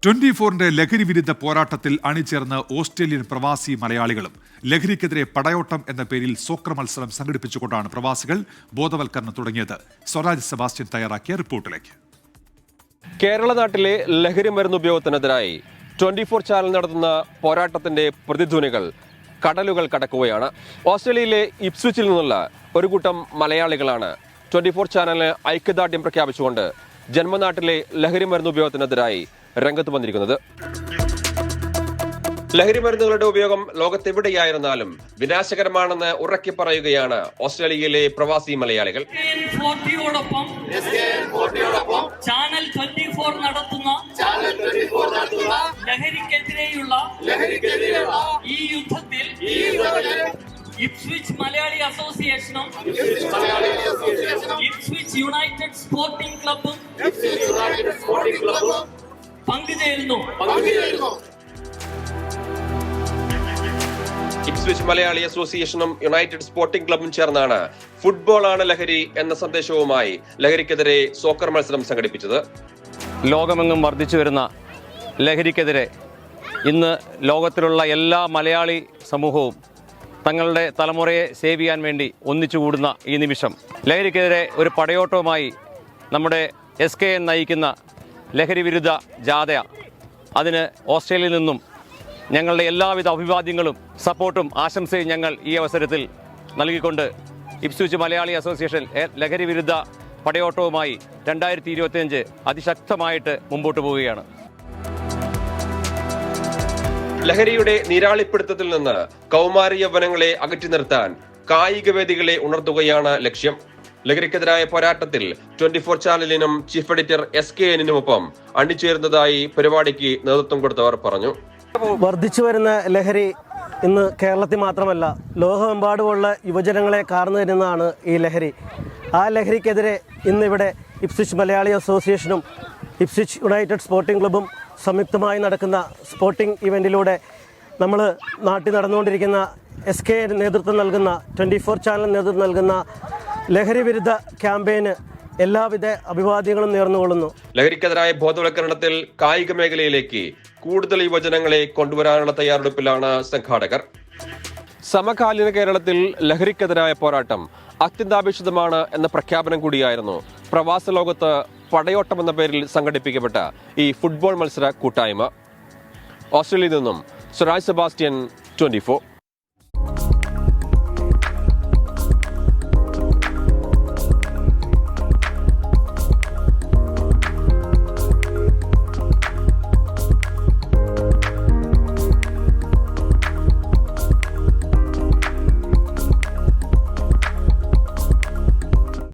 24-ന്റെ ലഹരി വിരുദ്ധ പോരാട്ടത്തിൽ അണിചേർന്ന് ഓസ്ട്രേലിയൻ പ്രവാസി മലയാളികളും ലഹരിക്കെതിരെ പടയോട്ടം എന്ന പേരിൽ സോക്കർ മത്സരം സംഘടിപ്പിച്ചുകൊണ്ടാണ് പ്രവാസികൾ ബോധവൽക്കരണം തുടങ്ങിയത്. സ്വരാജ് സെബാസ്റ്റ്യൻ തയ്യാറാക്കിയ റിപ്പോർട്ടിലേക്ക്. കേരള നാട്ടിലെ ലഹരി മരുന്ന് ഉപയോഗത്തിനെതിരായി 24 ചാനൽ നടത്തുന്ന പോരാട്ടത്തിന്റെ പ്രതിധ്വനികൾ കടലുകൾ കടക്കുകയാണ്. ഓസ്ട്രേലിയയിലെ ഇപ്സ്വിച്ചിൽ നിന്നുള്ള ഒരു കൂട്ടം മലയാളികളാണ് 24 ചാനലിന് ഐക്യദാർഢ്യം പ്രഖ്യാപിച്ചുകൊണ്ട് ജന്മനാട്ടിലെ ലഹരി മരുന്ന് ഉപയോഗത്തിനെതിരായി രംഗത്ത് വന്നിരിക്കുന്നത്. ലഹരി മരുന്നുകളുടെ ഉപയോഗം ലോകത്തെവിടെയായിരുന്നാലും വിനാശകരമാണെന്ന് ഉറക്കി പറയുകയാണ് ഓസ്ട്രേലിയയിലെ പ്രവാസി മലയാളികൾ. ചാനൽ 24 നടത്തുന്ന ലഹരിക്കെതിരെയുള്ള ഈ യുദ്ധത്തിൽ ഇപ്സ്വിച്ച് മലയാളി അസോസിയേഷനും ഇപ്സ്വിച്ച് യുണൈറ്റഡ് സ്പോർട്ടിംഗ് ക്ലബ്ബും പങ്കുചേരുന്നു. ഇപ്സ്വിച്ച് മലയാളി അസോസിയേഷനും യുണൈറ്റഡ് സ്പോർട്ടിംഗ് ക്ലബ്ബും ചേർന്നാണ് ഫുട്ബോളാണ് ലഹരി എന്ന സന്ദേശവുമായി ലഹരിക്കെതിരെ സോക്കർ മത്സരം സംഘടിപ്പിച്ചത്. ലോകമെങ്ങും വർദ്ധിച്ചു വരുന്ന ലഹരിക്കെതിരെ ഇന്ന് ലോകത്തിലുള്ള എല്ലാ മലയാളി സമൂഹവും തങ്ങളുടെ തലമുറയെ സേവ് ചെയ്യാൻ വേണ്ടി ഒന്നിച്ചുകൂടുന്ന ഈ നിമിഷം ലഹരിക്കെതിരെ ഒരു പടയോട്ടവുമായി നമ്മുടെ SKN നയിക്കുന്ന ലഹരി വിരുദ്ധ ജാഥ, അതിന് ഓസ്ട്രേലിയയിൽ നിന്നും ഞങ്ങളുടെ എല്ലാവിധ അഭിവാദ്യങ്ങളും സപ്പോർട്ടും ആശംസയും ഞങ്ങൾ ഈ അവസരത്തിൽ നൽകിക്കൊണ്ട് ഇപ്സ്വിച്ച് മലയാളി അസോസിയേഷൻ ലഹരി വിരുദ്ധ പടയോട്ടവുമായി 2025 അതിശക്തമായിട്ട് മുമ്പോട്ട് പോവുകയാണ്. ലഹരിയുടെ നീരാളിപ്പിടുത്തത്തിൽ നിന്ന് കൗമാര യൗവനങ്ങളെ അകറ്റി നിർത്താൻ കായിക വേദികളെ ഉണർത്തുകയാണ് ലക്ഷ്യം. ലഹരിക്കെതിരായ പോരാട്ടത്തിൽ 24 ചാനലിനും ചീഫ് എഡിറ്റർ SKNനുമൊപ്പം അണിചേരുന്നതായി പരിപാടിക്ക് നേതൃത്വം കൊടുത്തവർ പറഞ്ഞു. വർദ്ധിച്ചു വരുന്ന ലഹരി ഇന്ന് കേരളത്തിൽ മാത്രമല്ല ലോകമെമ്പാടുമുള്ള യുവജനങ്ങളെ കാർന്നു തരുന്നതാണ് ഈ ലഹരി. ആ ലഹരിക്കെതിരെ ഇന്നിവിടെ ഇപ്സ്വിച്ച് മലയാളി അസോസിയേഷനും ഇപ്സ്വിച്ച് യുണൈറ്റഡ് സ്പോർട്ടിംഗ് ക്ലബ്ബും സംയുക്തമായി നടക്കുന്ന സ്പോർട്ടിംഗ് ഇവൻറ്റിലൂടെ നമ്മൾ നാട്ടിൽ നടന്നുകൊണ്ടിരിക്കുന്ന SKN നേതൃത്വം നൽകുന്ന 24 ചാനൽ നേതൃത്വം നൽകുന്ന ലഹരി വിരുദ്ധ ക്യാമ്പയിന് എല്ലാവിധ അഭിവാദ്യങ്ങളും നേർന്നുകൊള്ളുന്നു. ലഹരിക്കെതിരായ ബോധവൽക്കരണത്തിൽ കായിക മേഖലയിലേക്ക് കൂടുതൽ യുവജനങ്ങളെ കൊണ്ടുവരാനുള്ള തയ്യാറെടുപ്പിലാണ് സംഘാടകർ. സമകാലീന കേരളത്തിൽ ലഹരിക്കെതിരായ പോരാട്ടം അത്യന്താപേക്ഷിതമാണ് എന്ന പ്രഖ്യാപനം കൂടിയായിരുന്നു പ്രവാസ ലോകത്ത് പടയോട്ടം എന്ന പേരിൽ സംഘടിപ്പിക്കപ്പെട്ട ഈ ഫുട്ബോൾ മത്സര കൂട്ടായ്മ. ഓസ്ട്രേലിയയിൽ നിന്നും സ്വരാജ് സെബാസ്റ്റ്യൻ, 24.